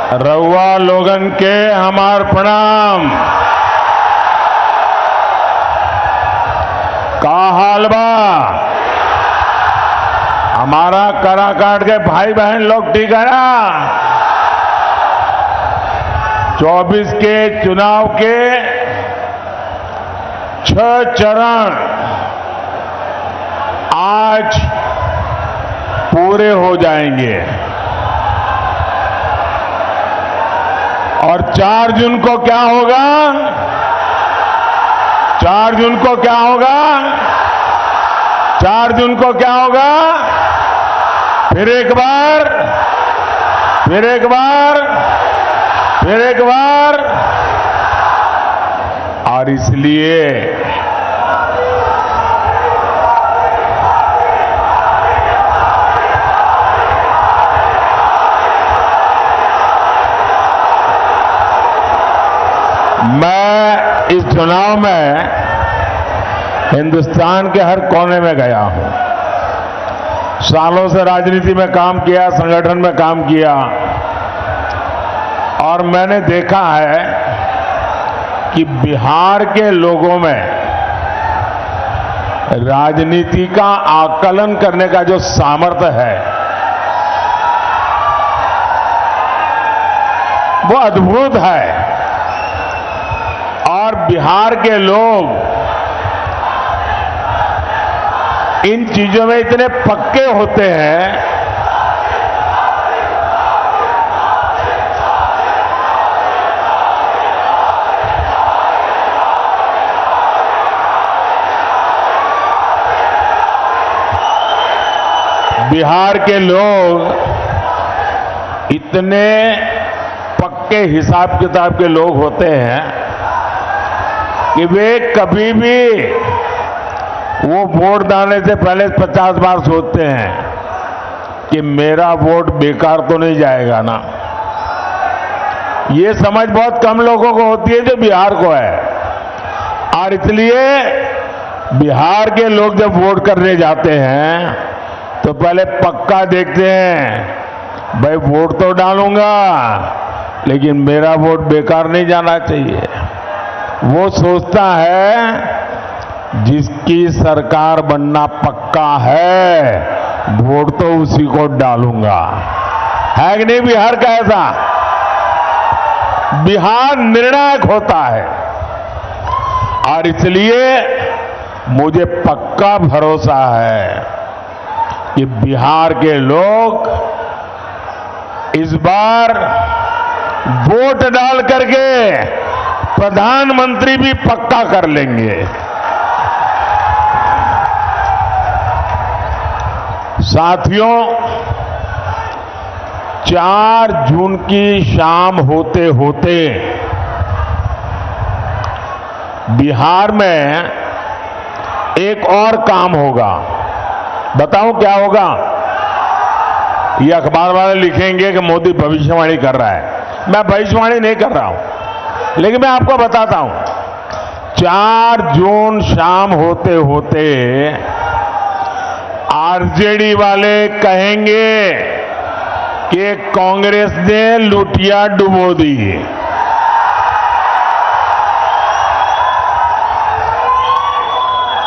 रउआ लोगन के हमार प्रणाम। का हाल बा? हमारा कराकाट के भाई बहन लोग ठीक है ना? 24 के चुनाव के 6 चरण आज पूरे हो जाएंगे और 4 जून को क्या होगा? 4 जून को क्या होगा? 4 जून को क्या होगा? फिर एक बार, फिर एक बार, फिर एक बार। और इसलिए मैं इस चुनाव में हिंदुस्तान के हर कोने में गया हूं। सालों से राजनीति में काम किया, संगठन में काम किया और मैंने देखा है कि बिहार के लोगों में राजनीति का आकलन करने का जो सामर्थ्य है वो अद्भुत है। और बिहार के लोग इन चीजों में इतने पक्के होते हैं बिहार के लोग इतने पक्के हिसाब किताब के लोग होते हैं कि वे कभी भी वो वोट डालने से पहले 50 बार सोचते हैं कि मेरा वोट बेकार तो नहीं जाएगा ना। ये समझ बहुत कम लोगों को होती है जो बिहार को है। और इसलिए बिहार के लोग जब वोट करने जाते हैं तो पहले पक्का देखते हैं, भाई वोट तो डालूंगा लेकिन मेरा वोट बेकार नहीं जाना चाहिए। वो सोचता है जिसकी सरकार बनना पक्का है वोट तो उसी को डालूंगा। है कि नहीं बिहार का ऐसा? बिहार निर्णायक होता है और इसलिए मुझे पक्का भरोसा है कि बिहार के लोग इस बार वोट डाल करके प्रधानमंत्री भी पक्का कर लेंगे। साथियों, 4 जून की शाम होते होते बिहार में एक और काम होगा। बताऊं क्या होगा? ये अखबार वाले लिखेंगे कि मोदी भविष्यवाणी कर रहा है। मैं भविष्यवाणी नहीं कर रहा हूं, लेकिन मैं आपको बताता हूं। 4 जून शाम होते होते आरजेडी वाले कहेंगे कि कांग्रेस ने लुटिया डुबो दी।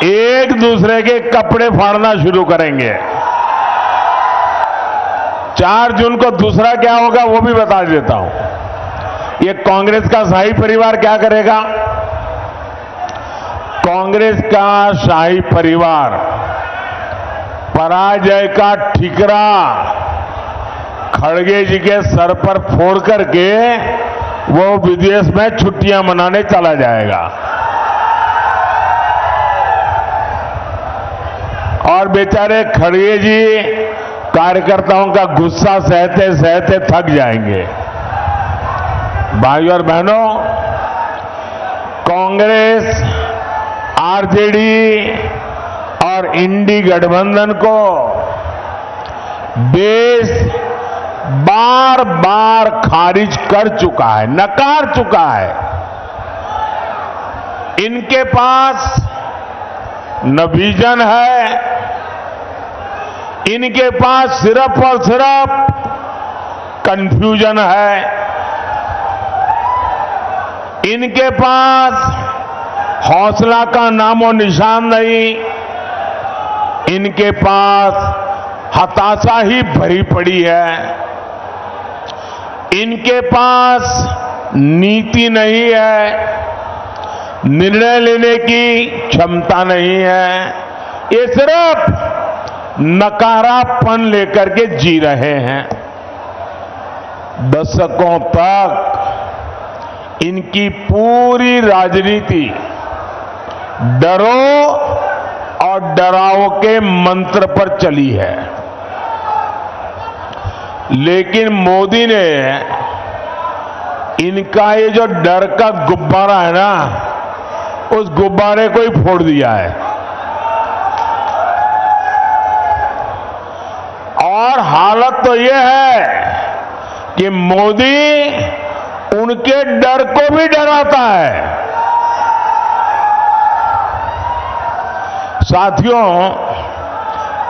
एक दूसरे के कपड़े फाड़ना शुरू करेंगे। 4 जून को दूसरा क्या होगा वो भी बता देता हूं। ये कांग्रेस का शाही परिवार क्या करेगा? कांग्रेस का शाही परिवार पराजय का ठिकरा खड़गे जी के सर पर फोड़ करके वो विदेश में छुट्टियां मनाने चला जाएगा और बेचारे खड़गे जी कार्यकर्ताओं का गुस्सा सहते सहते थक जाएंगे। भाइयों और बहनों, कांग्रेस, आरजेडी और इंडी गठबंधन को देश बार बार खारिज कर चुका है, नकार चुका है। इनके पास न विजन है, इनके पास सिर्फ और सिर्फ कंफ्यूजन है। इनके पास हौसला का नामो निशान नहीं। इनके पास हताशा ही भरी पड़ी है। इनके पास नीति नहीं है, निर्णय लेने की क्षमता नहीं है। ये सिर्फ नकारापन लेकर के जी रहे हैं। दशकों तक इनकी पूरी राजनीति डरो और डराओ के मंत्र पर चली है। लेकिन मोदी ने इनका ये जो डर का गुब्बारा है ना, उस गुब्बारे को ही फोड़ दिया है। और हालत तो ये है कि मोदी उनके डर को भी डराता है। साथियों,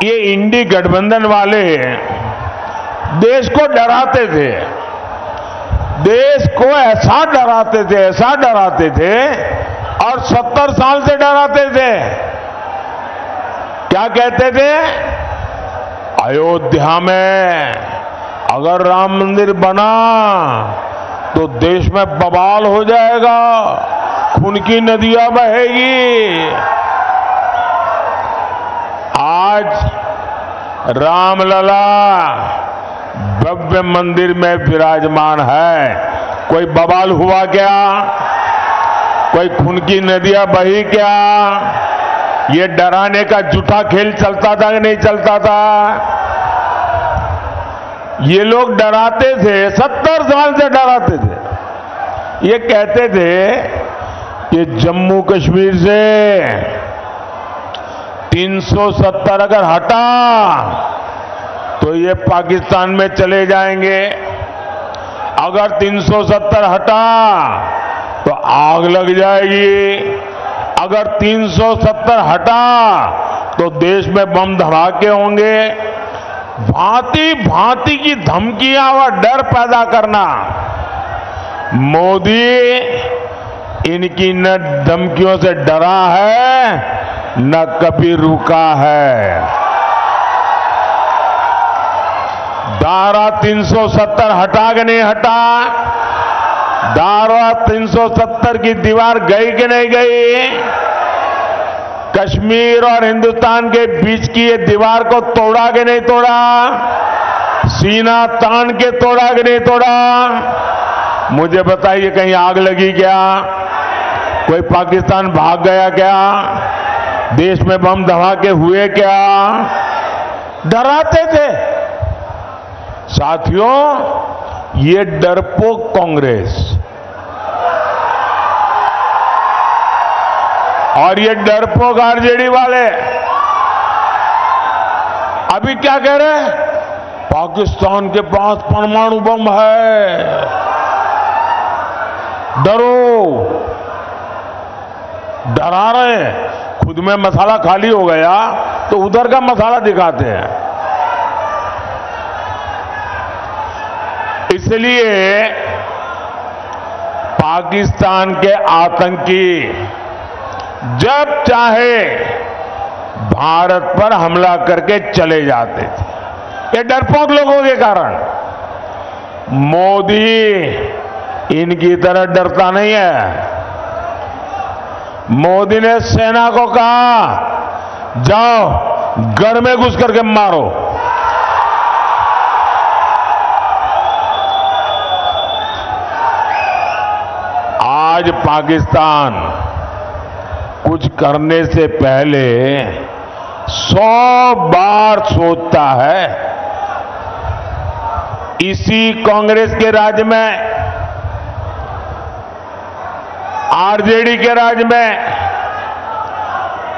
ये इंडी गठबंधन वाले देश को डराते थे। देश को ऐसा डराते थे और 70 साल से डराते थे। क्या कहते थे? अयोध्या में अगर राम मंदिर बना तो देश में बवाल हो जाएगा, खून की नदियां बहेगी। आज रामलला भव्य मंदिर में विराजमान है। कोई बवाल हुआ क्या? कोई खून की नदियां बही क्या? ये डराने का झूठा खेल चलता था कि नहीं चलता था? ये लोग डराते थे, 70 साल से डराते थे। ये कहते थे कि जम्मू कश्मीर से 370 अगर हटा तो ये पाकिस्तान में चले जाएंगे। अगर 370 हटा तो आग लग जाएगी। अगर 370 हटा तो देश में बम धमाके होंगे। भांति भांति की धमकियां और डर पैदा करना। मोदी इनकी न धमकियों से डरा है, न कभी रुका है। धारा 370 हटा के नहीं हटा? धारा 370 की दीवार गई कि नहीं गई? कश्मीर और हिंदुस्तान के बीच की ये दीवार को तोड़ा कि नहीं तोड़ा? सीना तान के तोड़ा कि नहीं तोड़ा? मुझे बताइए, कहीं आग लगी क्या? कोई पाकिस्तान भाग गया क्या? देश में बम धमाके हुए क्या? डराते थे। साथियों, ये डरपोक कांग्रेस और ये डरपोक आरजेडी वाले अभी क्या कह रहे हैं? पाकिस्तान के पास परमाणु बम है, डरो। डरा रहे हैं। खुद में मसाला खाली हो गया तो उधर का मसाला दिखाते हैं। इसलिए पाकिस्तान के आतंकी जब चाहे भारत पर हमला करके चले जाते थे। ये डरपोक लोगों के कारण। मोदी इनकी तरह डरता नहीं है। मोदी ने सेना को कहा, जाओ घर में घुस करके मारो। आज पाकिस्तान कुछ करने से पहले 100 बार सोचता है। इसी कांग्रेस के राज में, आरजेडी के राज में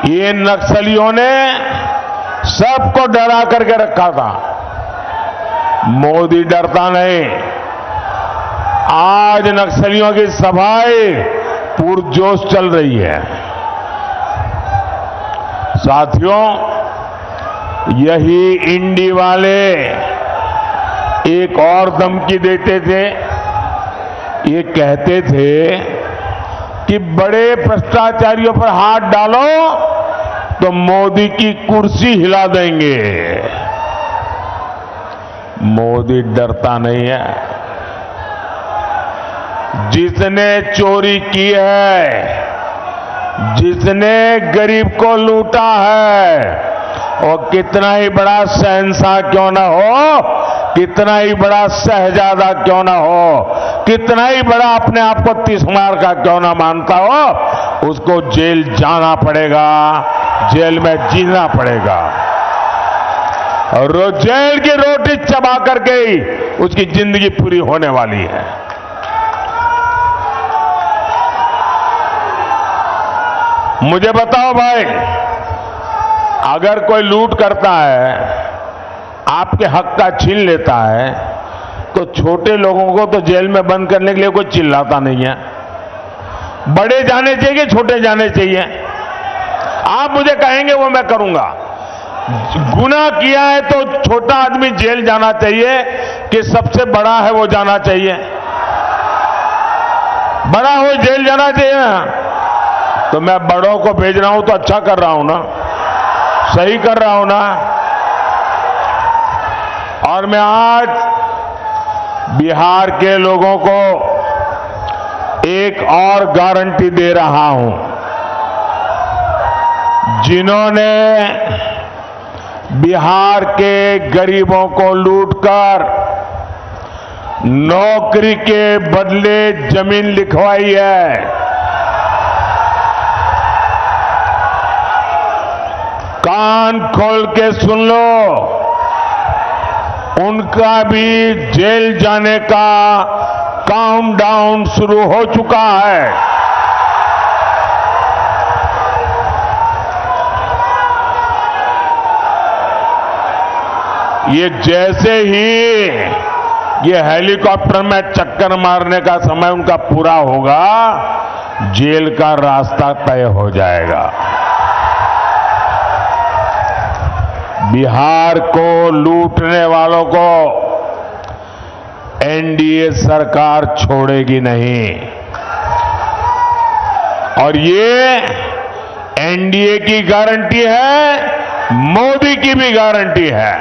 ये नक्सलियों ने सबको डरा करके रखा था। मोदी डरता नहीं। आज नक्सलियों की सफाई पुरजोश चल रही है। साथियों, यही इंडी वाले एक और धमकी देते थे, ये कहते थे कि बड़े भ्रष्टाचारियों पर हाथ डालो तो मोदी की कुर्सी हिला देंगे। मोदी डरता नहीं है। जिसने चोरी की है, जिसने गरीब को लूटा है, और कितना ही बड़ा शहंशाह क्यों ना हो, कितना ही बड़ा शहजादा क्यों ना हो, कितना ही बड़ा अपने आप को तिस्मार का क्यों ना मानता हो, उसको जेल जाना पड़ेगा, जेल में जीना पड़ेगा। और जेल की रोटी चबा करके ही उसकी जिंदगी पूरी होने वाली है। मुझे बताओ भाई, अगर कोई लूट करता है, आपके हक का छीन लेता है, तो छोटे लोगों को तो जेल में बंद करने के लिए कोई चिल्लाता नहीं है। बड़े जाने चाहिए, छोटे जाने चाहिए। आप मुझे कहेंगे वो मैं करूंगा। गुनाह किया है तो छोटा आदमी जेल जाना चाहिए कि सबसे बड़ा है वो जाना चाहिए? बड़ा हो जेल जाना चाहिए। तो मैं बड़ों को भेज रहा हूं तो अच्छा कर रहा हूं ना, सही कर रहा हूं ना। और मैं आज बिहार के लोगों को एक और गारंटी दे रहा हूं। जिन्होंने बिहार के गरीबों को लूटकर नौकरी के बदले जमीन लिखवाई है, कान खोल के सुन लो, उनका भी जेल जाने का काउंटडाउन शुरू हो चुका है। ये जैसे ही ये हेलीकॉप्टर में चक्कर मारने का समय उनका पूरा होगा, जेल का रास्ता तय हो जाएगा। बिहार को लूटने वालों को एनडीए सरकार छोड़ेगी नहीं। और ये एनडीए की गारंटी है, मोदी की भी गारंटी है।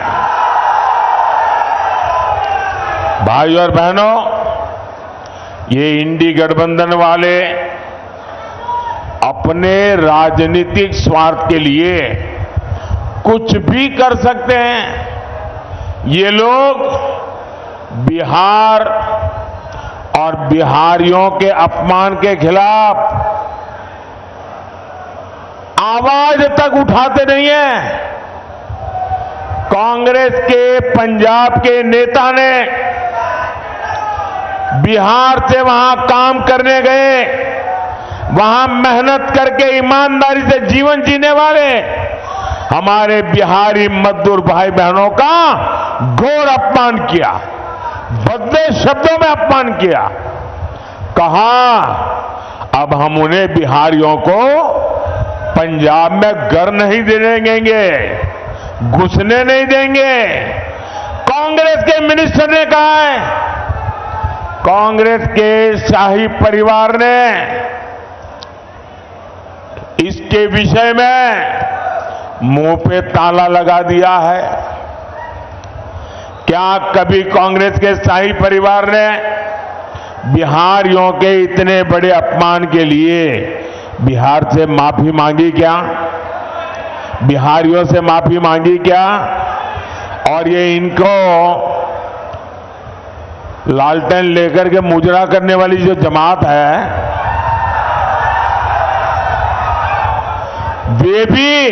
भाई और बहनों, ये इंडी गठबंधन वाले अपने राजनीतिक स्वार्थ के लिए कुछ भी कर सकते हैं। ये लोग बिहार और बिहारियों के अपमान के खिलाफ आवाज तक उठाते नहीं है। कांग्रेस के पंजाब के नेता ने बिहार से वहां काम करने गए, वहां मेहनत करके ईमानदारी से जीवन जीने वाले हमारे बिहारी मजदूर भाई बहनों का घोर अपमान किया, भद्दे शब्दों में अपमान किया। कहा अब हम उन्हें बिहारियों को पंजाब में घर नहीं देने देंगे, घुसने नहीं देंगे। कांग्रेस के मिनिस्टर ने कहा है, कांग्रेस के शाही परिवार ने इसके विषय में मुंह पे ताला लगा दिया है। क्या कभी कांग्रेस के शाही परिवार ने बिहारियों के इतने बड़े अपमान के लिए बिहार से माफी मांगी क्या? बिहारियों से माफी मांगी क्या? और ये इनको लालटेन लेकर के मुजरा करने वाली जो जमात है, वे भी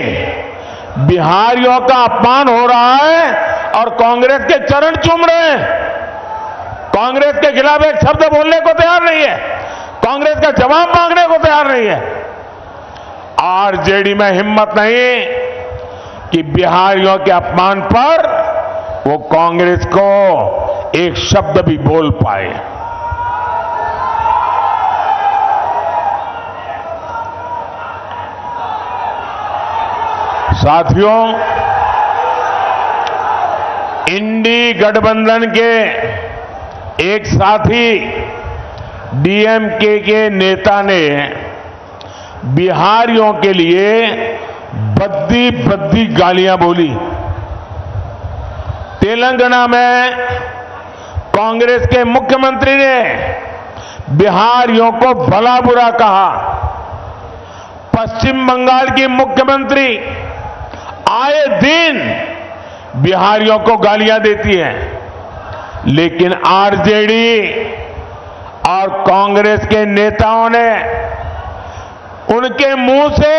बिहारियों का अपमान हो रहा है और कांग्रेस के चरण चूम रहे हैं। कांग्रेस के खिलाफ एक शब्द बोलने को तैयार नहीं है, कांग्रेस का जवाब मांगने को तैयार नहीं है। आरजेडी में हिम्मत नहीं कि बिहारियों के अपमान पर वो कांग्रेस को एक शब्द भी बोल पाए। साथियों, इंडी गठबंधन के एक साथी डीएमके के नेता ने बिहारियों के लिए भद्दी भद्दी गालियां बोली। तेलंगाना में कांग्रेस के मुख्यमंत्री ने बिहारियों को भला बुरा कहा। पश्चिम बंगाल की मुख्यमंत्री आए दिन बिहारियों को गालियां देती है, लेकिन आरजेडी और कांग्रेस के नेताओं ने उनके मुंह से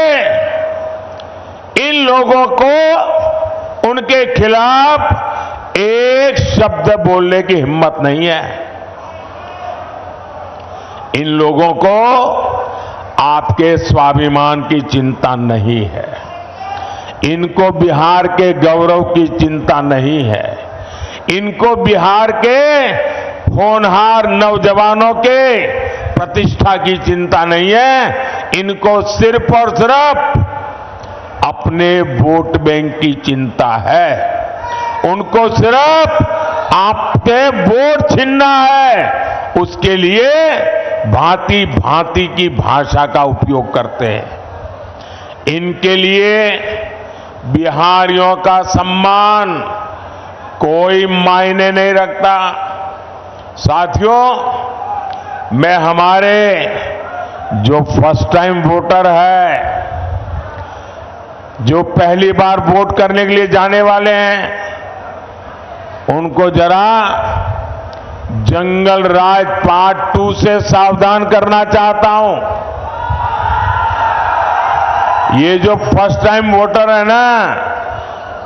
इन लोगों को उनके खिलाफ एक शब्द बोलने की हिम्मत नहीं है। इन लोगों को आपके स्वाभिमान की चिंता नहीं है, इनको बिहार के गौरव की चिंता नहीं है, इनको बिहार के होनहार नौजवानों के प्रतिष्ठा की चिंता नहीं है। इनको सिर्फ और सिर्फ अपने वोट बैंक की चिंता है। उनको सिर्फ आपके वोट छीनना है, उसके लिए भांति भांति की भाषा का उपयोग करते हैं। इनके लिए बिहारियों का सम्मान कोई मायने नहीं रखता। साथियों, मैं हमारे जो फर्स्ट टाइम वोटर है, जो पहली बार वोट करने के लिए जाने वाले हैं, उनको जरा जंगल राज पार्ट 2 से सावधान करना चाहता हूं। ये जो फर्स्ट टाइम वोटर है ना,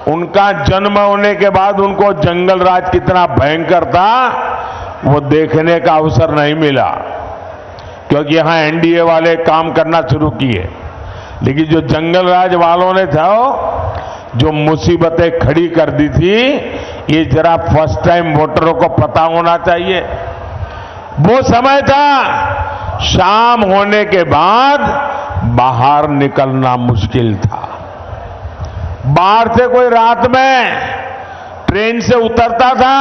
उनका जन्म होने के बाद उनको जंगल राज कितना भयंकर था वो देखने का अवसर नहीं मिला, क्योंकि यहां एनडीए वाले काम करना शुरू किए। लेकिन जो जंगल राज वालों ने था, जो मुसीबतें खड़ी कर दी थी, ये जरा फर्स्ट टाइम वोटरों को पता होना चाहिए। वो समय था शाम होने के बाद बाहर निकलना मुश्किल था। बाहर से कोई रात में ट्रेन से उतरता था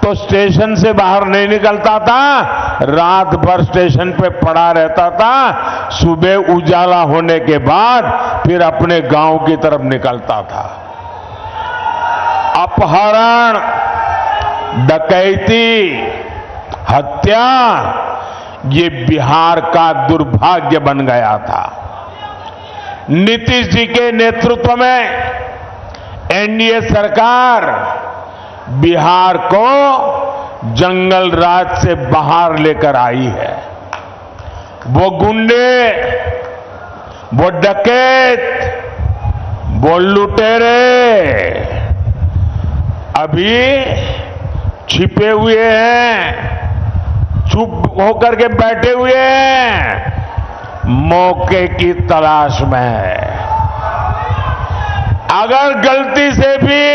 तो स्टेशन से बाहर नहीं निकलता था, रात भर स्टेशन पे पड़ा रहता था। सुबह उजाला होने के बाद फिर अपने गांव की तरफ निकलता था। अपहरण, डकैती, हत्या, ये बिहार का दुर्भाग्य बन गया था। नीतीश जी के नेतृत्व में एनडीए सरकार बिहार को जंगल राज से बाहर लेकर आई है। वो गुंडे, वो डकैत, वो लुटेरे अभी छिपे हुए हैं, चुप होकर के बैठे हुए हैं, मौके की तलाश में है। अगर गलती से भी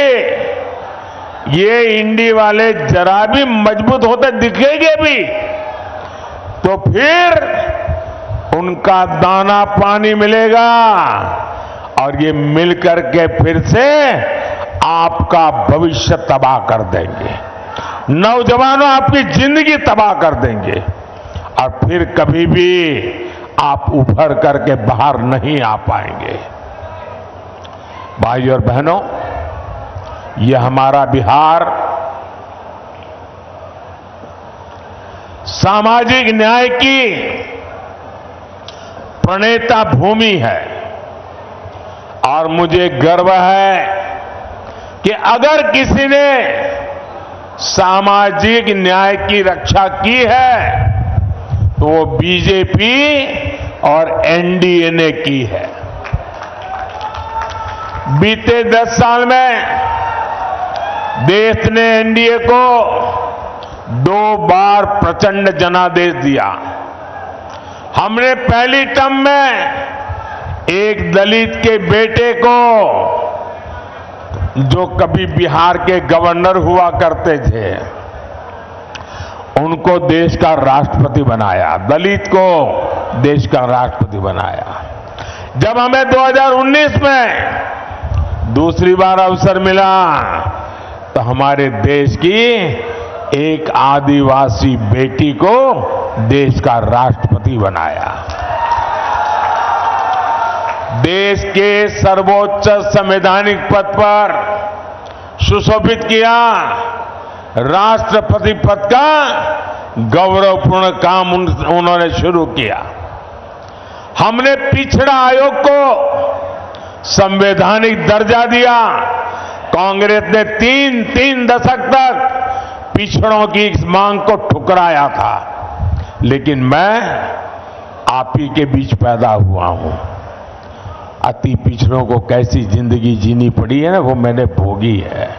ये इंडी वाले जरा भी मजबूत होते दिखेंगे भी, तो फिर उनका दाना पानी मिलेगा और ये मिलकर के फिर से आपका भविष्य तबाह कर देंगे। नौजवानों, आपकी जिंदगी तबाह कर देंगे और फिर कभी भी आप उभर करके बाहर नहीं आ पाएंगे। भाइयों और बहनों, यह हमारा बिहार सामाजिक न्याय की प्रणेता भूमि है और मुझे गर्व है कि अगर किसी ने सामाजिक न्याय की रक्षा की है तो वो बीजेपी और एनडीए ने की है। बीते 10 साल में देश ने एनडीए को 2 बार प्रचंड जनादेश दिया। हमने पहली टर्म में एक दलित के बेटे को, जो कभी बिहार के गवर्नर हुआ करते थे, उनको देश का राष्ट्रपति बनाया, दलित को देश का राष्ट्रपति बनाया। जब हमें 2019 में दूसरी बार अवसर मिला तो हमारे देश की एक आदिवासी बेटी को देश का राष्ट्रपति बनाया। देश के सर्वोच्च संवैधानिक पद पर सुशोभित किया। राष्ट्रपति पद का गौरवपूर्ण काम उन्होंने शुरू किया। हमने पिछड़ा आयोग को संवैधानिक दर्जा दिया। कांग्रेस ने तीन दशक तक पिछड़ों की इस मांग को ठुकराया था, लेकिन मैं आप ही के बीच पैदा हुआ हूं। अति पिछड़ों को कैसी जिंदगी जीनी पड़ी है ना, वो मैंने भोगी है,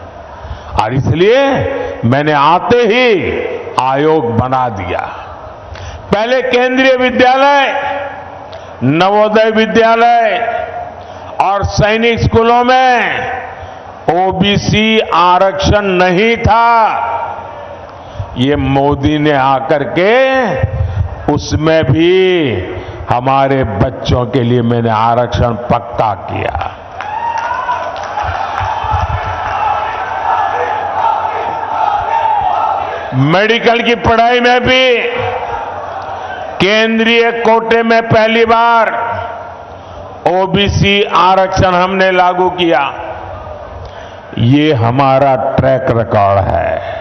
और इसलिए मैंने आते ही आयोग बना दिया। पहले केंद्रीय विद्यालय, नवोदय विद्यालय और सैनिक स्कूलों में ओबीसी आरक्षण नहीं था। ये मोदी ने आकर के उसमें भी हमारे बच्चों के लिए मैंने आरक्षण पक्का किया। मेडिकल की पढ़ाई में भी केंद्रीय कोटे में पहली बार ओबीसी आरक्षण हमने लागू किया। ये हमारा ट्रैक रिकॉर्ड है।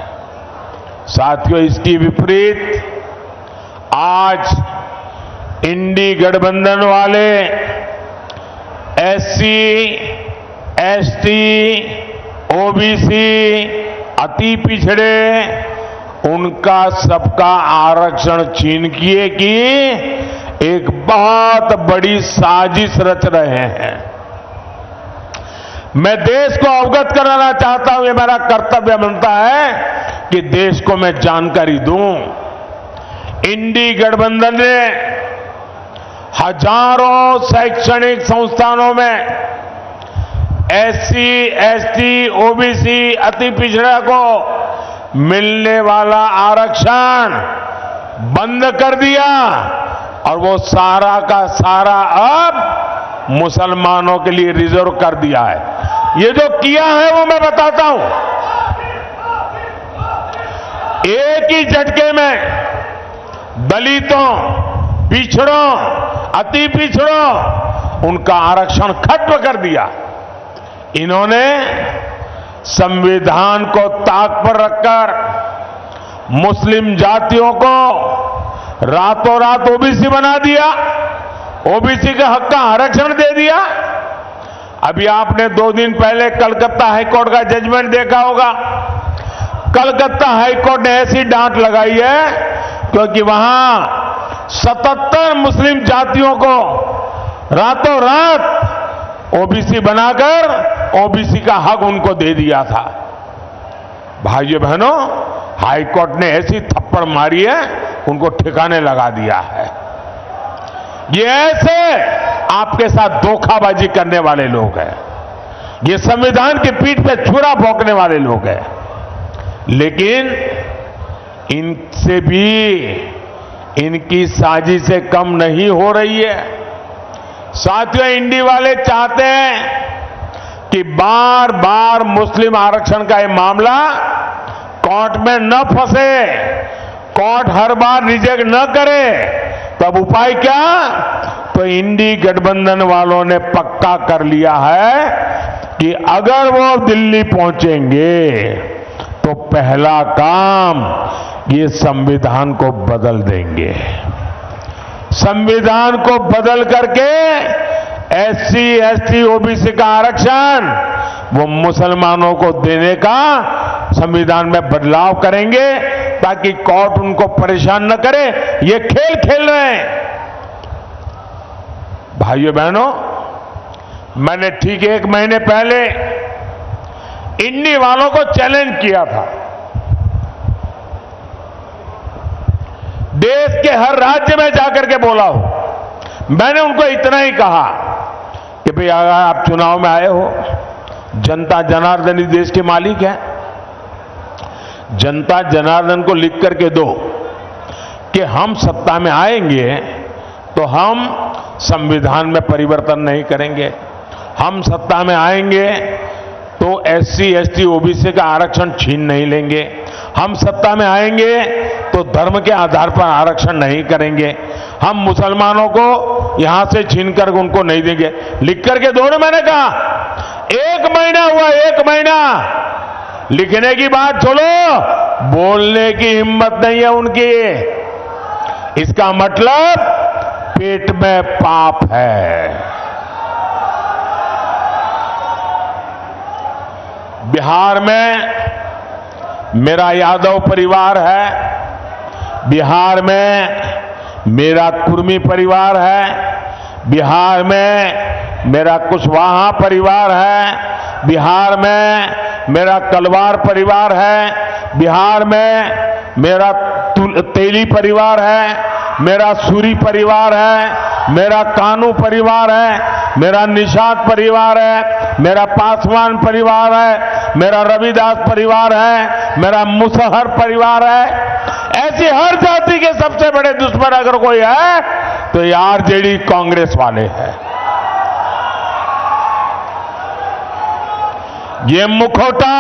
साथियों, इसकी विपरीत आज इंडी गठबंधन वाले एससी, एसटी, ओबीसी, अति पिछड़े, उनका सबका आरक्षण छीन किए कि एक बहुत बड़ी साजिश रच रहे हैं। मैं देश को अवगत कराना चाहता हूं, ये मेरा कर्तव्य बनता है कि देश को मैं जानकारी दूं। इंडी गठबंधन ने हजारों शैक्षणिक संस्थानों में एससी, एसटी, ओबीसी, अति पिछड़ा को मिलने वाला आरक्षण बंद कर दिया, और वो सारा का सारा अब मुसलमानों के लिए रिजर्व कर दिया है। ये जो किया है वो मैं बताता हूं। एक ही झटके में दलितों, पिछड़ों, अति पिछड़ों, उनका आरक्षण खत्म कर दिया। इन्होंने संविधान को ताक पर रखकर मुस्लिम जातियों को रातों रात ओबीसी बना दिया, ओबीसी के हक का आरक्षण दे दिया। अभी आपने 2 दिन पहले कलकत्ता हाईकोर्ट का जजमेंट देखा होगा। कलकत्ता हाईकोर्ट ने ऐसी डांट लगाई है क्योंकि वहां 77 मुस्लिम जातियों को रातों रात ओबीसी बनाकर ओबीसी का हक उनको दे दिया था। भाइयों बहनों, हाईकोर्ट ने ऐसी थप्पड़ मारी है, उनको ठिकाने लगा दिया है। ये ऐसे आपके साथ धोखाबाजी करने वाले लोग हैं। ये संविधान की पीठ पे छुरा भोंकने वाले लोग हैं। लेकिन इनसे भी इनकी साजिशें कम नहीं हो रही है। साथियों, इंडी वाले चाहते हैं कि बार बार मुस्लिम आरक्षण का ये मामला कोर्ट में न फंसे, कोर्ट हर बार रिजेक्ट न करे। तब उपाय क्या? तो इंडी गठबंधन वालों ने पक्का कर लिया है कि अगर वो दिल्ली पहुंचेंगे तो पहला काम ये संविधान को बदल देंगे। संविधान को बदल करके एससी, एसटी, ओबीसी का आरक्षण वो मुसलमानों को देने का संविधान में बदलाव करेंगे ताकि कोर्ट उनको परेशान न करे। ये खेल खेल रहे हैं। भाइयों बहनों, मैंने ठीक 1 महीने पहले इंडी वालों को चैलेंज किया था। देश के हर राज्य में जाकर के बोला हूं। मैंने उनको इतना ही कहा कि भाई अगर आप चुनाव में आए हो, जनता जनार्दन ही देश के मालिक है। जनता जनार्दन को लिख करके दो कि हम सत्ता में आएंगे तो हम संविधान में परिवर्तन नहीं करेंगे। हम सत्ता में आएंगे तो एससी, एसटी, ओबीसी का आरक्षण छीन नहीं लेंगे। हम सत्ता में आएंगे तो धर्म के आधार पर आरक्षण नहीं करेंगे। हम मुसलमानों को यहां से छीनकर उनको नहीं देंगे। लिख करके दो ना, मैंने कहा 1 महीना हुआ, 1 महीना लिखने की बात छोड़ो, बोलने की हिम्मत नहीं है उनकी। इसका मतलब पेट में पाप है। बिहार में मेरा यादव परिवार है, बिहार में मेरा कुर्मी परिवार है, बिहार में मेरा कुशवाहा परिवार है, बिहार में मेरा कलवार परिवार है, बिहार में मेरा तेली परिवार है, मेरा सूरी परिवार है, मेरा कानू परिवार है, मेरा निषाद परिवार है, मेरा पासवान परिवार है, मेरा रविदास परिवार है, मेरा मुसहर परिवार है। ऐसी हर जाति के सबसे बड़े दुश्मन अगर कोई है तो ये आरजेडी कांग्रेस वाले हैं। ये मुखौटा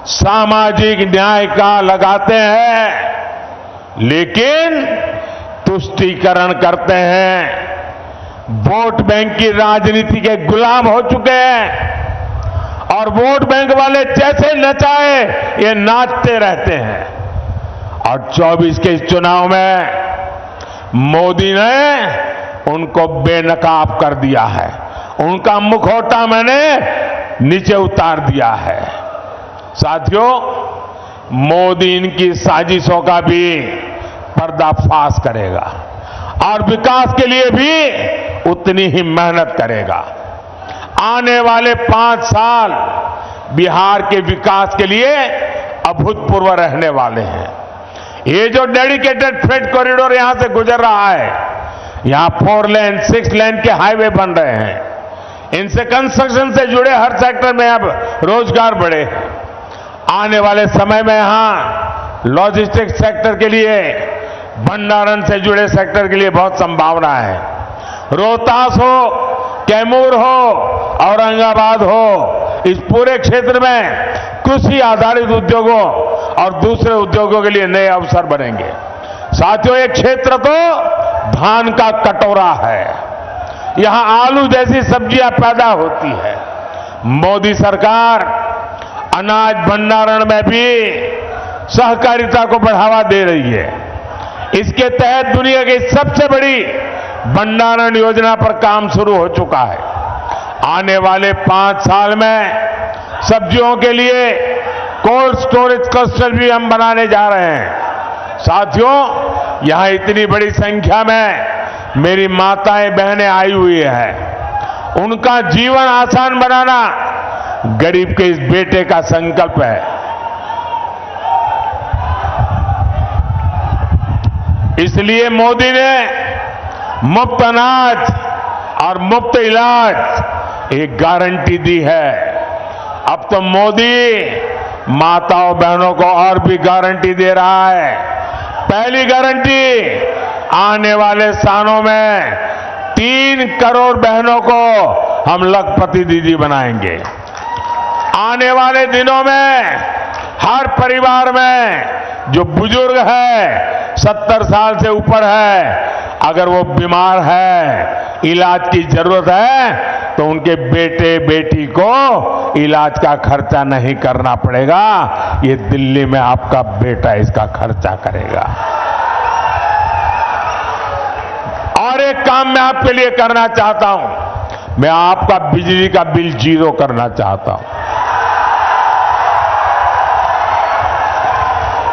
सामाजिक न्याय का लगाते हैं, लेकिन तुष्टीकरण करते हैं। वोट बैंक की राजनीति के गुलाम हो चुके हैं और वोट बैंक वाले जैसे नचाए ये नाचते रहते हैं। और 24 के इस चुनाव में मोदी ने उनको बेनकाब कर दिया है, उनका मुखौटा मैंने नीचे उतार दिया है। साथियों, मोदी इनकी साजिशों का भी पर्दाफाश करेगा और विकास के लिए भी उतनी ही मेहनत करेगा। आने वाले 5 साल बिहार के विकास के लिए अभूतपूर्व रहने वाले हैं। ये जो डेडिकेटेड फ्रेट कॉरिडोर यहां से गुजर रहा है, यहां 4 लेन 6 लेन के हाईवे बन रहे हैं, इनसे कंस्ट्रक्शन से जुड़े हर सेक्टर में अब रोजगार बढ़े हैं। आने वाले समय में यहां लॉजिस्टिक्स सेक्टर के लिए, भंडारण से जुड़े सेक्टर के लिए बहुत संभावना है। रोहतास हो, कैमूर हो, औरंगाबाद हो, इस पूरे क्षेत्र में कृषि आधारित उद्योगों और दूसरे उद्योगों के लिए नए अवसर बनेंगे। साथियों, एक क्षेत्र तो धान का कटोरा है, यहां आलू जैसी सब्जियां पैदा होती है। मोदी सरकार अनाज भंडारण में भी सहकारिता को बढ़ावा दे रही है। इसके तहत दुनिया की सबसे बड़ी भंडारण योजना पर काम शुरू हो चुका है। आने वाले 5 साल में सब्जियों के लिए कोल्ड स्टोरेज क्लस्टर भी हम बनाने जा रहे हैं। साथियों, यहां इतनी बड़ी संख्या में मेरी माताएं बहनें आई हुई हैं। उनका जीवन आसान बनाना गरीब के इस बेटे का संकल्प है। इसलिए मोदी ने मुफ्त अनाज और मुफ्त इलाज एक गारंटी दी है। अब तो मोदी माताओं बहनों को और भी गारंटी दे रहा है। पहली गारंटी, आने वाले सालों में 3 करोड़ बहनों को हम लखपति दीदी बनाएंगे। आने वाले दिनों में हर परिवार में जो बुजुर्ग है, 70 साल से ऊपर है, अगर वो बीमार है, इलाज की जरूरत है, तो उनके बेटे बेटी को इलाज का खर्चा नहीं करना पड़ेगा। ये दिल्ली में आपका बेटा इसका खर्चा करेगा। और एक काम मैं आपके लिए करना चाहता हूं, मैं आपका बिजली का बिल 0 करना चाहता हूं।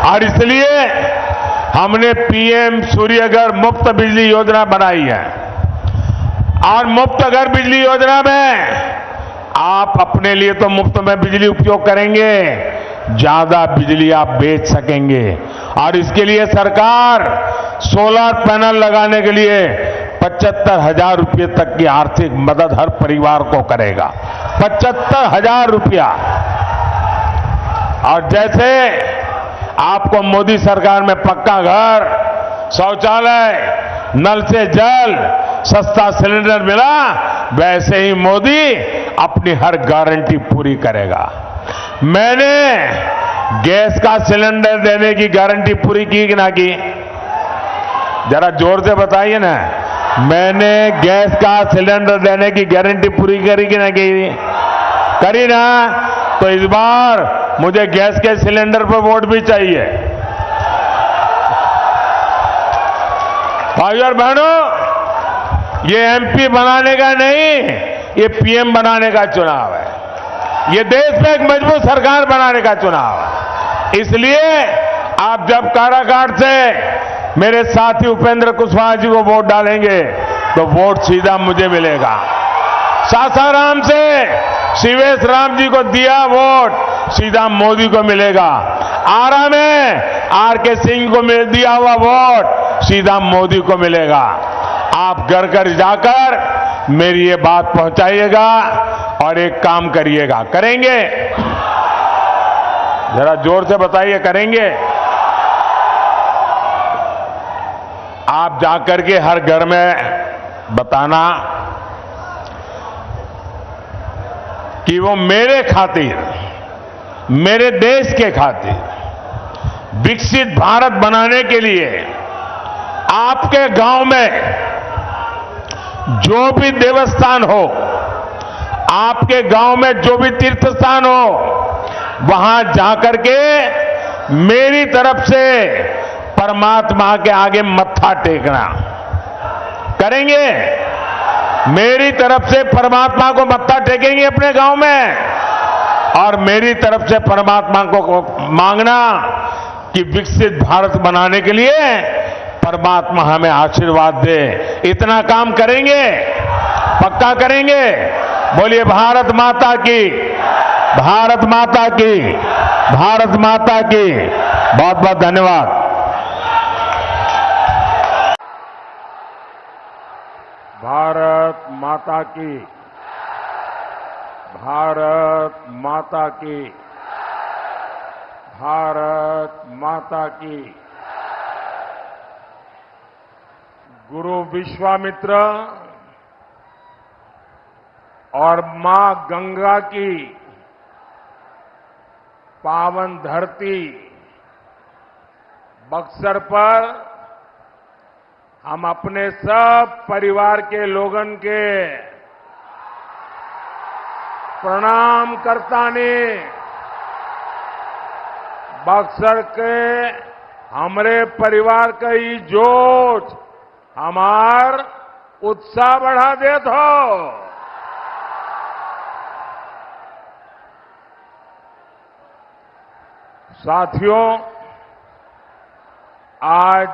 और इसलिए हमने पीएम सूर्यघर मुफ्त बिजली योजना बनाई है। और मुफ्त घर बिजली योजना में आप अपने लिए तो मुफ्त में बिजली उपयोग करेंगे, ज्यादा बिजली आप बेच सकेंगे। और इसके लिए सरकार सोलर पैनल लगाने के लिए 75,000 रुपये तक की आर्थिक मदद हर परिवार को करेगा। 75,000 रुपया। और जैसे आपको मोदी सरकार में पक्का घर, शौचालय, नल से जल, सस्ता सिलेंडर मिला, वैसे ही मोदी अपनी हर गारंटी पूरी करेगा। मैंने गैस का सिलेंडर देने की गारंटी पूरी की कि ना की? जरा जोर से बताइए ना। मैंने गैस का सिलेंडर देने की गारंटी पूरी करी कि ना की? करी ना? तो इस बार मुझे गैस के सिलेंडर पर वोट भी चाहिए। भाइयों और बहनों, ये एमपी बनाने का नहीं, ये पीएम बनाने का चुनाव है। ये देश में एक मजबूत सरकार बनाने का चुनाव है। इसलिए आप जब काराकाट से मेरे साथी उपेंद्र कुशवाहा जी को वोट डालेंगे तो वोट सीधा मुझे मिलेगा। सासाराम से शिवेश राम जी को दिया वोट सीधा मोदी को मिलेगा। आरा में आरके सिंह को दिया हुआ वोट सीधा मोदी को मिलेगा। आप घर घर जाकर मेरी ये बात पहुंचाइएगा और एक काम करिएगा। करेंगे? जरा जोर से बताइए, करेंगे? आप जाकर के हर घर में बताना कि वो मेरे खातिर, मेरे देश के खातिर विकसित भारत बनाने के लिए आपके गांव में जो भी देवस्थान हो, आपके गांव में जो भी तीर्थ स्थान हो, वहां जाकर के मेरी तरफ से परमात्मा के आगे मत्था टेकना। करेंगे? मेरी तरफ से परमात्मा को मत्था टेकेंगे अपने गांव में और मेरी तरफ से परमात्मा को मांगना कि विकसित भारत बनाने के लिए परमात्मा हमें आशीर्वाद दे। इतना काम करेंगे? पक्का करेंगे? बोलिए भारत माता की, भारत माता की, भारत माता की। बहुत बहुत धन्यवाद। भारत माता की, भारत माता की, भारत माता की। गुरु विश्वामित्र और मां गंगा की पावन धरती बक्सर पर हम अपने सब परिवार के लोगन के प्रणाम करतानी बक्सर के हमरे परिवार कई जोश हमार उत्साह बढ़ा देत हो। साथियों, आज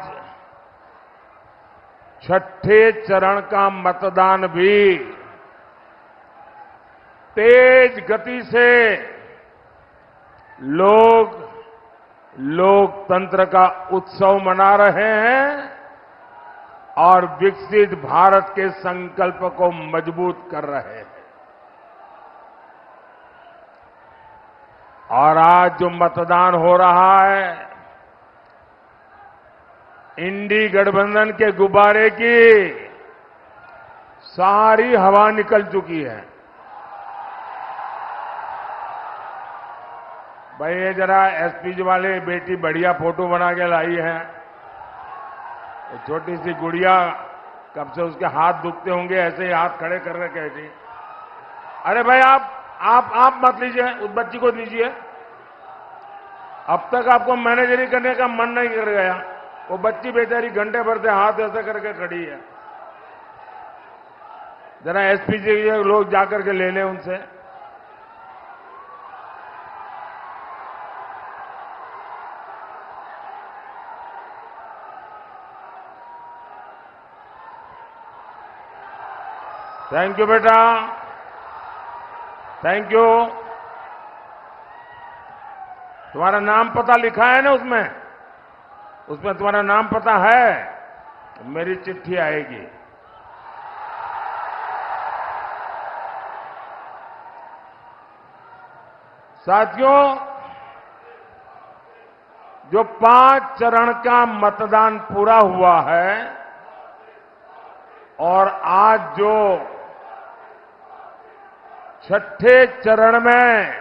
छठे चरण का मतदान भी तेज गति से लोग लोकतंत्र का उत्सव मना रहे हैं और विकसित भारत के संकल्प को मजबूत कर रहे हैं। और आज जो मतदान हो रहा है, इंडी गठबंधन के गुब्बारे की सारी हवा निकल चुकी है। भाई ये जरा एसपीजी वाले बेटी बढ़िया फोटो बना के लाई है। छोटी सी गुड़िया, कब से उसके हाथ दुखते होंगे, ऐसे ही हाथ खड़े कर रहे कहती। अरे भाई आप मत लीजिए, उस बच्ची को दीजिए। अब तक आपको मैनेजरी करने का मन नहीं कर गया। वो बच्ची बेचारी घंटे भर से हाथ ऐसे करके खड़ी है। जरा एसपीजी लोग जाकर के ले लें उनसे। थैंक यू बेटा, थैंक यू। तुम्हारा नाम पता लिखा है ना उसमें? उसमें तुम्हारा नाम पता है? मेरी चिट्ठी आएगी। साथियों, जो 5 चरण का मतदान पूरा हुआ है और आज जो छठे चरण में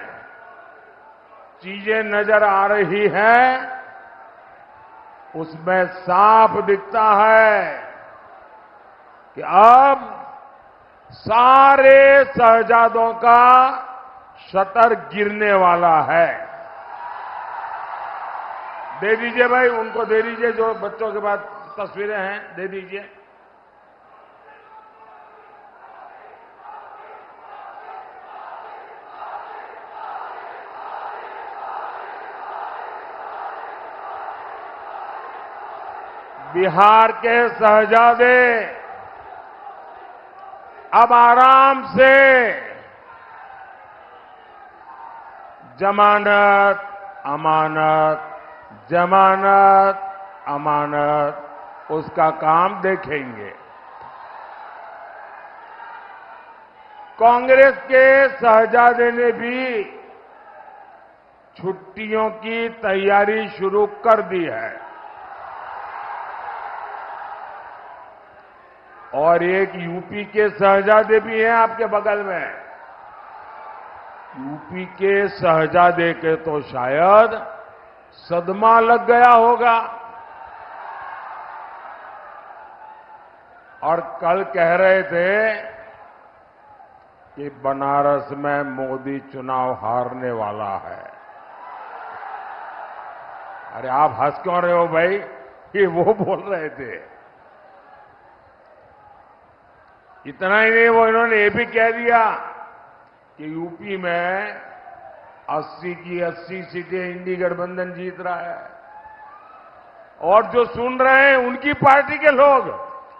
चीजें नजर आ रही हैं, उसमें साफ दिखता है कि अब सारे शहजादों का शतर गिरने वाला है। दे दीजिए भाई, उनको दे दीजिए, जो बच्चों के बाद तस्वीरें हैं दे दीजिए। बिहार के शहजादे अब आराम से जमानत अमानत, जमानत अमानत उसका काम देखेंगे। कांग्रेस के शहजादे ने भी छुट्टियों की तैयारी शुरू कर दी है और एक यूपी के शहजादे भी हैं आपके बगल में। यूपी के शहजादे के तो शायद सदमा लग गया होगा और कल कह रहे थे कि बनारस में मोदी चुनाव हारने वाला है। अरे आप हंस क्यों रहे हो भाई? ये वो बोल रहे थे। इतना ही नहीं, वो इन्होंने ये भी कह दिया कि यूपी में 80 की 80 सीटें इंडी गठबंधन जीत रहा है और जो सुन रहे हैं उनकी पार्टी के लोग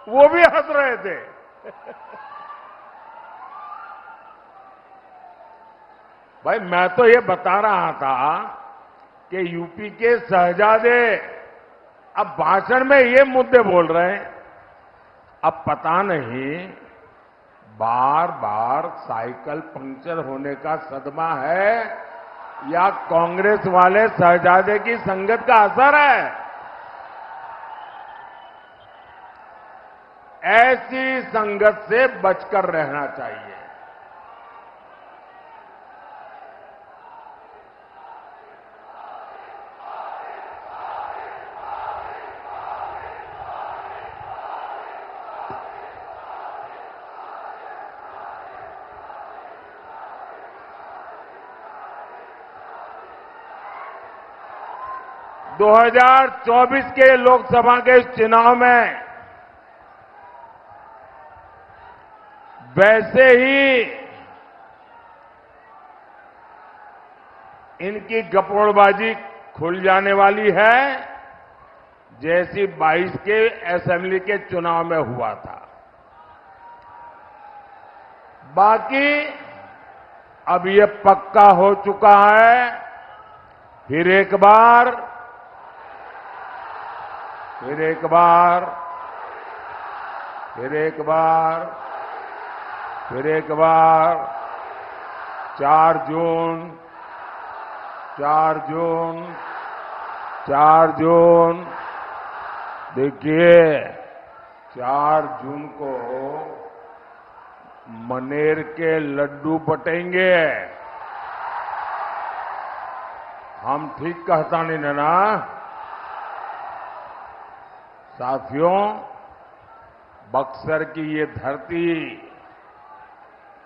वो भी हंस रहे थे। भाई मैं तो ये बता रहा था कि यूपी के शहजादे अब भाषण में ये मुद्दे बोल रहे हैं। अब पता नहीं बार बार साइकिल पंक्चर होने का सदमा है या कांग्रेस वाले शहजादे की संगत का असर है। ऐसी संगत से बचकर रहना चाहिए। दो 2024 के लोकसभा के इस चुनाव में वैसे ही इनकी गपोड़बाजी खुल जाने वाली है जैसी 22 के असेंबली के चुनाव में हुआ था। बाकी अब ये पक्का हो चुका है। फिर एक बार फिर एक बार फिर एक बार फिर एक बार 4 जून 4 जून 4 जून देखिए 4 जून को मनेर के लड्डू बटेंगे। हम ठीक कहता नहीं ना साथियों? बक्सर की ये धरती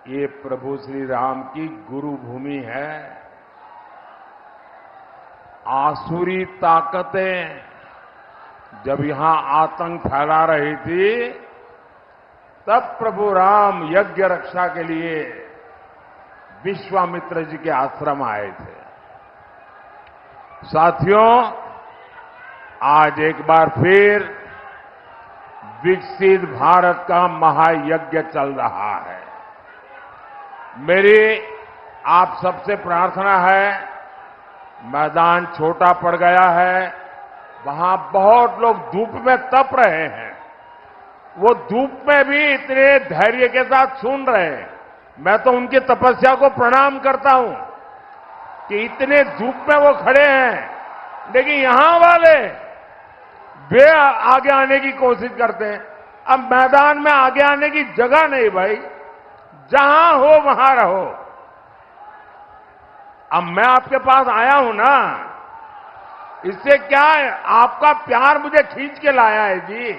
ये प्रभु श्री राम की गुरु भूमि है। आसुरी ताकतें जब यहां आतंक फैला रही थी तब प्रभु राम यज्ञ रक्षा के लिए विश्वामित्र जी के आश्रम आए थे। साथियों, आज एक बार फिर विकसित भारत का महायज्ञ चल रहा है। मेरी आप सबसे प्रार्थना है, मैदान छोटा पड़ गया है, वहां बहुत लोग धूप में तप रहे हैं, वो धूप में भी इतने धैर्य के साथ सुन रहे हैं। मैं तो उनकी तपस्या को प्रणाम करता हूं कि इतने धूप में वो खड़े हैं, लेकिन यहां वाले वे आगे आने की कोशिश करते हैं। अब मैदान में आगे आने की जगह नहीं भाई, जहां हो वहां रहो। अब मैं आपके पास आया हूं ना, इससे क्या है, आपका प्यार मुझे खींच के लाया है जी।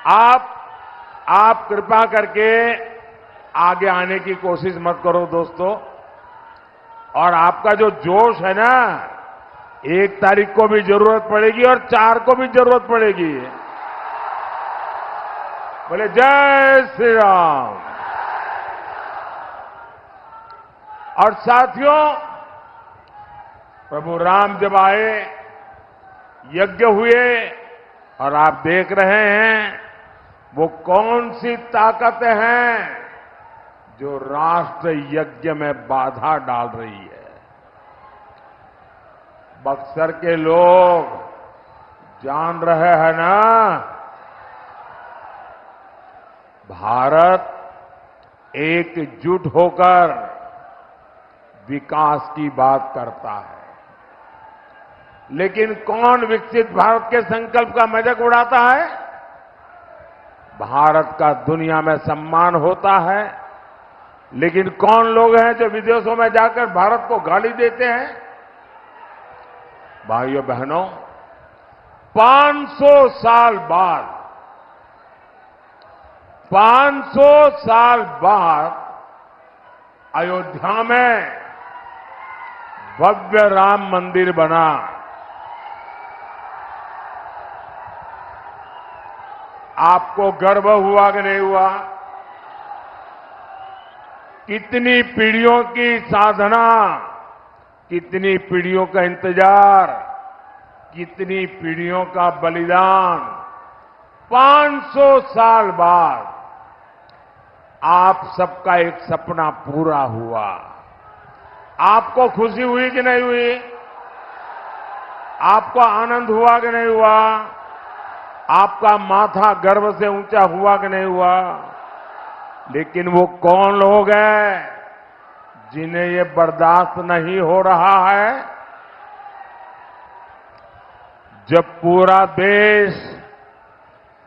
आप कृपा करके आगे आने की कोशिश मत करो दोस्तों। और आपका जो जोश है ना, 1 तारीख को भी जरूरत पड़ेगी और 4 को भी जरूरत पड़ेगी। बोले जय श्री राम। और साथियों, प्रभु राम जब आए, यज्ञ हुए, और आप देख रहे हैं वो कौन सी ताकतें हैं जो राष्ट्र यज्ञ में बाधा डाल रही है। बक्सर के लोग जान रहे हैं ना, भारत एकजुट होकर विकास की बात करता है, लेकिन कौन विकसित भारत के संकल्प का मजाक उड़ाता है? भारत का दुनिया में सम्मान होता है, लेकिन कौन लोग हैं जो विदेशों में जाकर भारत को गाली देते हैं? भाइयों बहनों, 500 साल बाद 500 साल बाद अयोध्या में भव्य राम मंदिर बना। आपको गर्व हुआ कि नहीं हुआ? कितनी पीढ़ियों की साधना, कितनी पीढ़ियों का इंतजार, कितनी पीढ़ियों का बलिदान, 500 साल बाद आप सबका एक सपना पूरा हुआ। आपको खुशी हुई कि नहीं हुई? आपको आनंद हुआ कि नहीं हुआ? आपका माथा गर्व से ऊंचा हुआ कि नहीं हुआ? लेकिन वो कौन लोग हैं जिन्हें ये बर्दाश्त नहीं हो रहा है? जब पूरा देश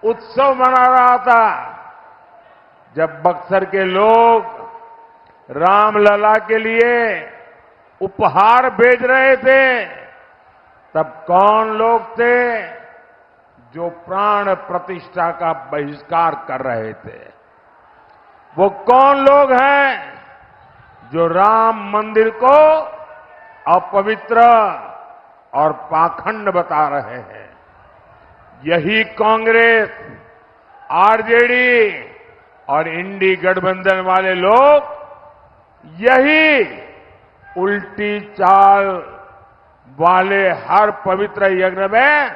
उत्सव मना रहा था, जब बक्सर के लोग रामलला के लिए उपहार भेज रहे थे, तब कौन लोग थे जो प्राण प्रतिष्ठा का बहिष्कार कर रहे थे? वो कौन लोग हैं जो राम मंदिर को अपवित्र और पाखंड बता रहे हैं? यही कांग्रेस, आरजेडी और इंडी गठबंधन वाले लोग, यही उल्टी चाल वाले हर पवित्र यज्ञ में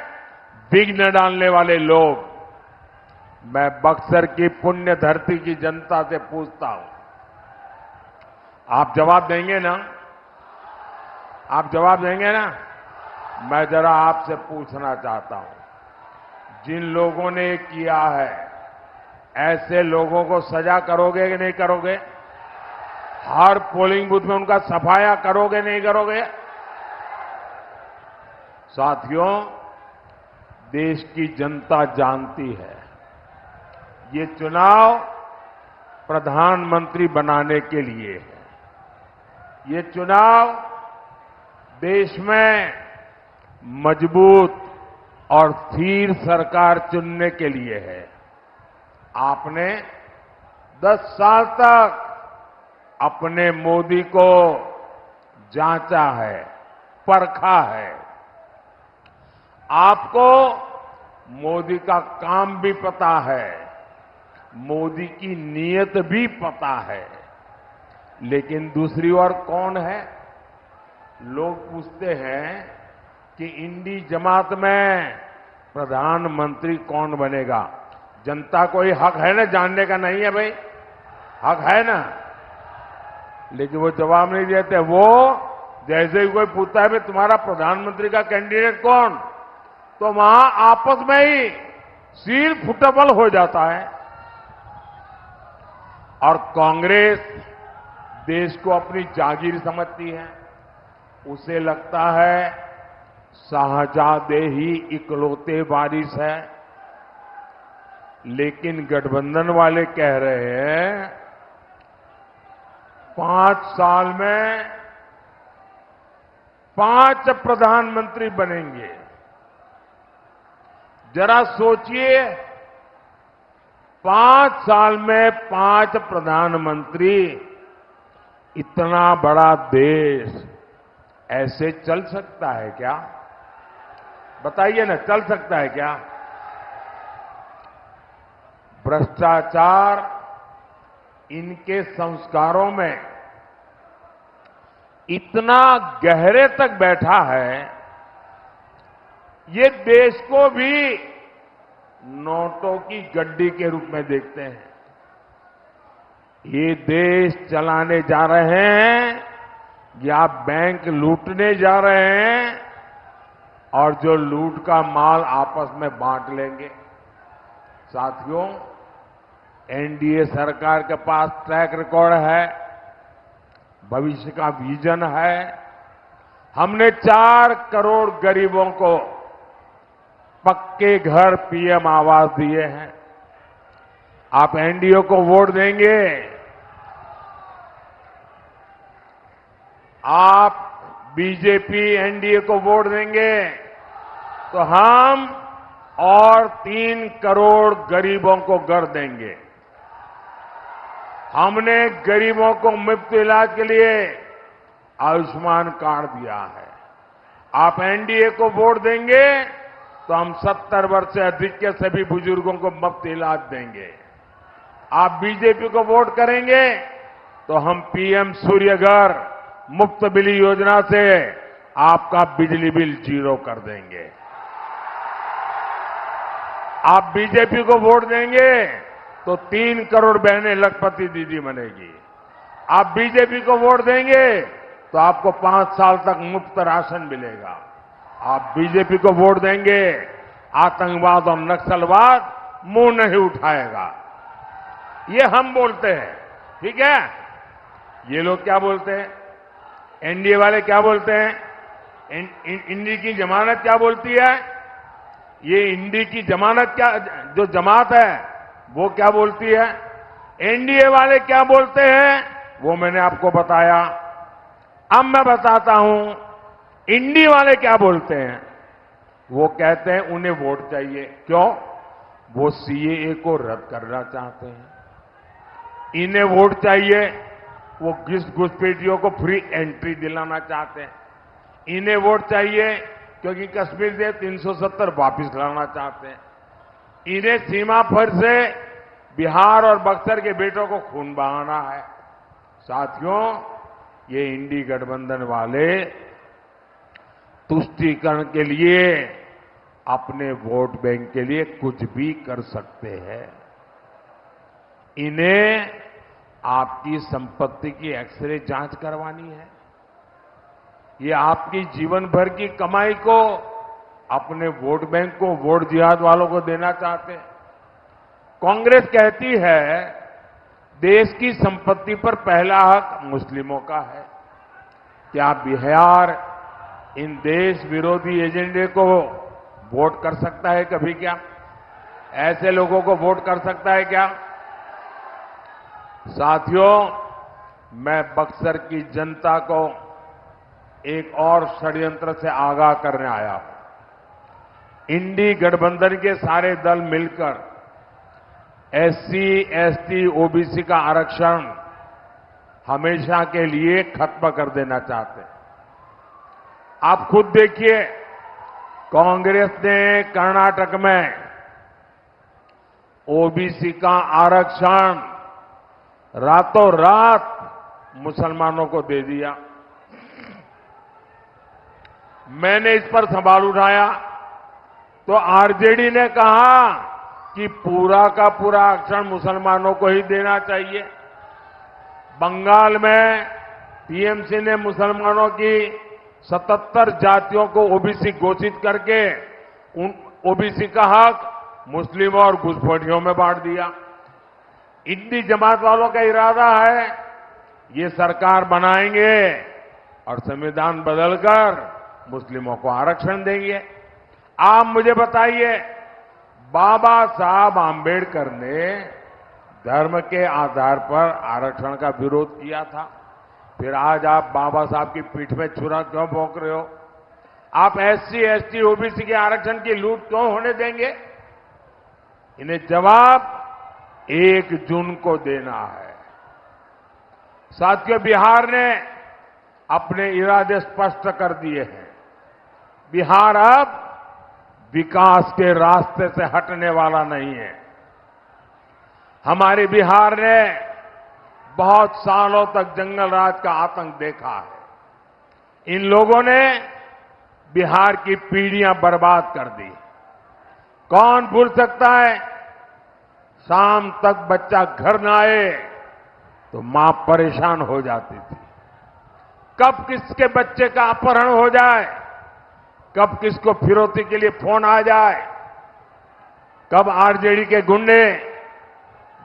विघ्न डालने वाले लोग। मैं बक्सर की पुण्य धरती की जनता से पूछता हूं, आप जवाब देंगे ना? आप जवाब देंगे ना? मैं जरा आपसे पूछना चाहता हूं, जिन लोगों ने किया है, ऐसे लोगों को सजा करोगे कि नहीं करोगे? हर पोलिंग बूथ में उनका सफाया करोगे नहीं करोगे? साथियों, देश की जनता जानती है, ये चुनाव प्रधानमंत्री बनाने के लिए है। ये चुनाव देश में मजबूत और स्थिर सरकार चुनने के लिए है। आपने 10 साल तक अपने मोदी को जांचा है, परखा है। आपको मोदी का काम भी पता है, मोदी की नीयत भी पता है। लेकिन दूसरी ओर कौन है? लोग पूछते हैं कि इंडी जमात में प्रधानमंत्री कौन बनेगा। जनता को ये हक है ना जानने का? नहीं है भाई, हक है ना? लेकिन वो जवाब नहीं देते। वो जैसे ही कोई पूछता है भाई तुम्हारा प्रधानमंत्री का कैंडिडेट कौन, तो वहां आपस में ही सील फुटबल हो जाता है। और कांग्रेस देश को अपनी जागीर समझती है। उसे लगता है शाहजहां ही इकलौते वारिस है। लेकिन गठबंधन वाले कह रहे हैं 5 साल में 5 प्रधानमंत्री बनेंगे। जरा सोचिए, 5 साल में 5 प्रधानमंत्री, इतना बड़ा देश ऐसे चल सकता है क्या? बताइए ना, चल सकता है क्या? भ्रष्टाचार इनके संस्कारों में इतना गहरे तक बैठा है, ये देश को भी नोटों की गड्डी के रूप में देखते हैं। ये देश चलाने जा रहे हैं या बैंक लूटने जा रहे हैं, और जो लूट का माल आपस में बांट लेंगे। साथियों, एनडीए सरकार के पास ट्रैक रिकॉर्ड है, भविष्य का विजन है। हमने 4 करोड़ गरीबों को पक्के घर, पीएम आवास दिए हैं। आप एनडीए को वोट देंगे, आप बीजेपी एनडीए को वोट देंगे, तो हम और 3 करोड़ गरीबों को घर देंगे। हमने गरीबों को मुफ्त इलाज के लिए आयुष्मान कार्ड दिया है। आप एनडीए को वोट देंगे तो हम 70 वर्ष से अधिक के सभी बुजुर्गों को मुफ्त इलाज देंगे। आप बीजेपी को वोट करेंगे तो हम पीएम सूर्यघर मुफ्त बिजली योजना से आपका बिजली बिल 0 कर देंगे। आप बीजेपी को वोट देंगे तो 3 करोड़ बहनें लखपति दीदी बनेगी। आप बीजेपी को वोट देंगे तो आपको 5 साल तक मुफ्त राशन मिलेगा। आप बीजेपी को वोट देंगे, आतंकवाद और नक्सलवाद मुंह नहीं उठाएगा। ये हम बोलते हैं, ठीक है? ये लोग क्या बोलते हैं? एनडीए वाले क्या बोलते हैं? इंडी की जमानत क्या बोलती है? ये इंडी की जमानत क्या, जो जमात है वो क्या बोलती है? एनडीए वाले क्या बोलते हैं वो मैंने आपको बताया। अब मैं बताता हूं इंडी वाले क्या बोलते हैं। वो कहते हैं उन्हें वोट चाहिए। क्यों? वो सीएए को रद्द करना चाहते हैं। इन्हें वोट चाहिए, वो घुसपैठियों को फ्री एंट्री दिलाना चाहते हैं। इन्हें वोट चाहिए क्योंकि कश्मीर से 370 वापस लाना चाहते हैं। इन्हें सीमा पर से बिहार और बक्सर के बेटों को खून बहाना है। साथियों, ये इंडी गठबंधन वाले तुष्टीकरण के लिए, अपने वोट बैंक के लिए कुछ भी कर सकते हैं। इन्हें आपकी संपत्ति की एक्सरे जांच करवानी है। ये आपकी जीवन भर की कमाई को अपने वोट बैंक को, वोट जिहाद वालों को देना चाहते हैं। कांग्रेस कहती है देश की संपत्ति पर पहला हक मुस्लिमों का है। क्या बिहार इन देश विरोधी एजेंडे को वोट कर सकता है कभी? क्या ऐसे लोगों को वोट कर सकता है क्या? साथियों, मैं बक्सर की जनता को एक और षड्यंत्र से आगाह करने आया हूं। इंडी गठबंधन के सारे दल मिलकर एससी, एसटी, ओबीसी का आरक्षण हमेशा के लिए खत्म कर देना चाहते हैं। आप खुद देखिए, कांग्रेस ने कर्नाटक में ओबीसी का आरक्षण रातों रात मुसलमानों को दे दिया। मैंने इस पर सवाल उठाया तो आरजेडी ने कहा कि पूरा का पूरा आरक्षण मुसलमानों को ही देना चाहिए। बंगाल में टीएमसी ने मुसलमानों की 77 जातियों को ओबीसी घोषित करके उन ओबीसी का हक मुस्लिमों और घुसपैठियों में बांट दिया। इंडी जमात वालों का इरादा है ये सरकार बनाएंगे और संविधान बदलकर मुस्लिमों को आरक्षण देंगे। आप मुझे बताइए, बाबा साहब आंबेडकर ने धर्म के आधार पर आरक्षण का विरोध किया था। फिर आज आप बाबा साहब की पीठ में छुरा क्यों भोंक रहे हो? आप एससी, एसटी, ओबीसी के आरक्षण की लूट क्यों होने देंगे? इन्हें जवाब 1 जून को देना है। साथियों, बिहार ने अपने इरादे स्पष्ट कर दिए हैं। बिहार अब विकास के रास्ते से हटने वाला नहीं है। हमारे बिहार ने बहुत सालों तक जंगल राज का आतंक देखा है। इन लोगों ने बिहार की पीढ़ियां बर्बाद कर दी। कौन भूल सकता है, शाम तक बच्चा घर न आए तो मां परेशान हो जाती थी। कब किसके बच्चे का अपहरण हो जाए, कब किसको फिरौती के लिए फोन आ जाए, कब आरजेडी के गुंडे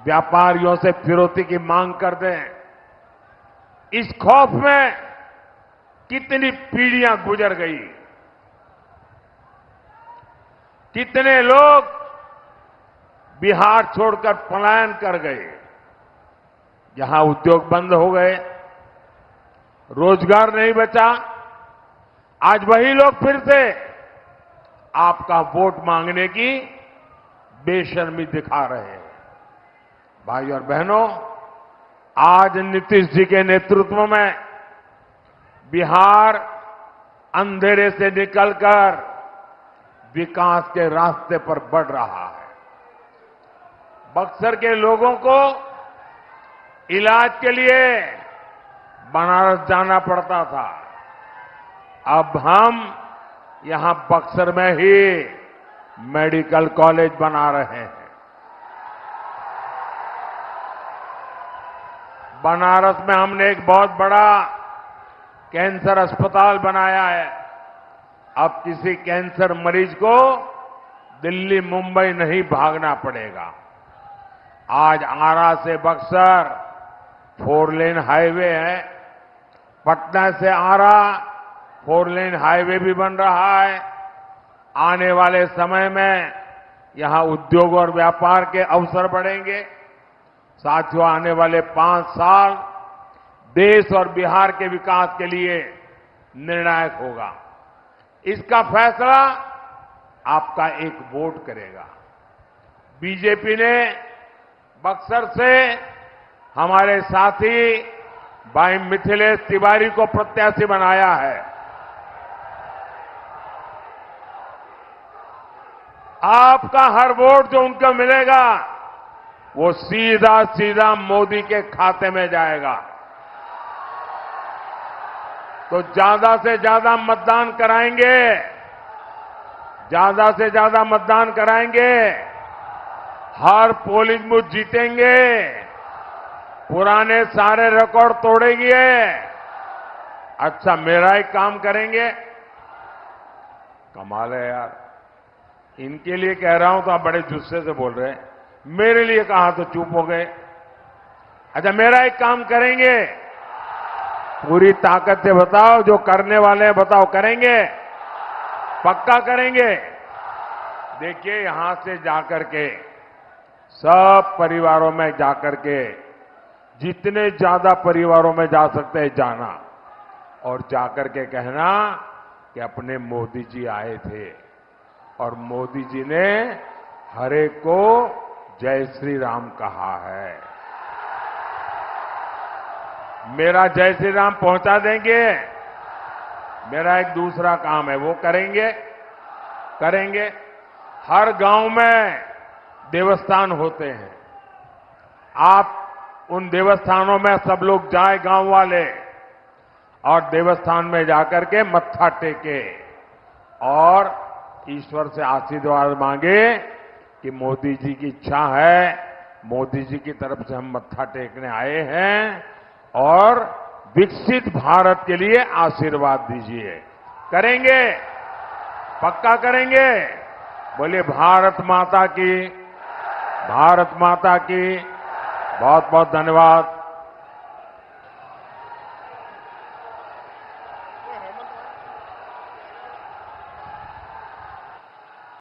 व्यापारियों से फिरौती की मांग कर दें। इस खौफ में कितनी पीढ़ियां गुजर गई, कितने लोग बिहार छोड़कर पलायन कर गए। यहां उद्योग बंद हो गए, रोजगार नहीं बचा। आज वही लोग फिर से आपका वोट मांगने की बेशर्मी दिखा रहे हैं। भाई और बहनों, आज नीतीश जी के नेतृत्व में बिहार अंधेरे से निकलकर विकास के रास्ते पर बढ़ रहा है। बक्सर के लोगों को इलाज के लिए बनारस जाना पड़ता था। अब हम यहां बक्सर में ही मेडिकल कॉलेज बना रहे हैं। बनारस में हमने एक बहुत बड़ा कैंसर अस्पताल बनाया है। अब किसी कैंसर मरीज को दिल्ली, मुंबई नहीं भागना पड़ेगा। आज आरा से बक्सर 4 लेन हाईवे है। पटना से आरा 4 लेन हाईवे भी बन रहा है। आने वाले समय में यहां उद्योग और व्यापार के अवसर बढ़ेंगे। साथियों, आने वाले 5 साल देश और बिहार के विकास के लिए निर्णायक होगा। इसका फैसला आपका एक वोट करेगा। बीजेपी ने बक्सर से हमारे साथी भाई मिथिलेश तिवारी को प्रत्याशी बनाया है। आपका हर वोट जो उनको मिलेगा वो सीधा सीधा मोदी के खाते में जाएगा। तो ज्यादा से ज्यादा मतदान कराएंगे, ज्यादा से ज्यादा मतदान कराएंगे, हर पोलिंग बूथ जीतेंगे, पुराने सारे रिकॉर्ड तोड़ेंगे। अच्छा, मेरा एक काम करेंगे। कमाल है यार, इनके लिए कह रहा हूं तो आप बड़े गुस्से से बोल रहे हैं, मेरे लिए कहा तो चुप हो गए। अच्छा, मेरा एक काम करेंगे, पूरी ताकत से बताओ, जो करने वाले हैं बताओ, करेंगे? पक्का करेंगे? देखिए, यहां से जाकर के सब परिवारों में जाकर के, जितने ज्यादा परिवारों में जा सकते हैं जाना, और जाकर के कहना कि अपने मोदी जी आए थे और मोदी जी ने हर एक को जय श्री राम कहा है। मेरा जय श्री राम पहुंचा देंगे। मेरा एक दूसरा काम है, वो करेंगे। हर गांव में देवस्थान होते हैं। आप उन देवस्थानों में सब लोग जाए, गांव वाले, और देवस्थान में जाकर के मत्था टेके और ईश्वर से आशीर्वाद मांगे कि मोदी जी की इच्छा है, मोदी जी की तरफ से हम मत्था टेकने आए हैं और विकसित भारत के लिए आशीर्वाद दीजिए। करेंगे? पक्का करेंगे? बोलिए भारत माता की, भारत माता की। बहुत बहुत धन्यवाद।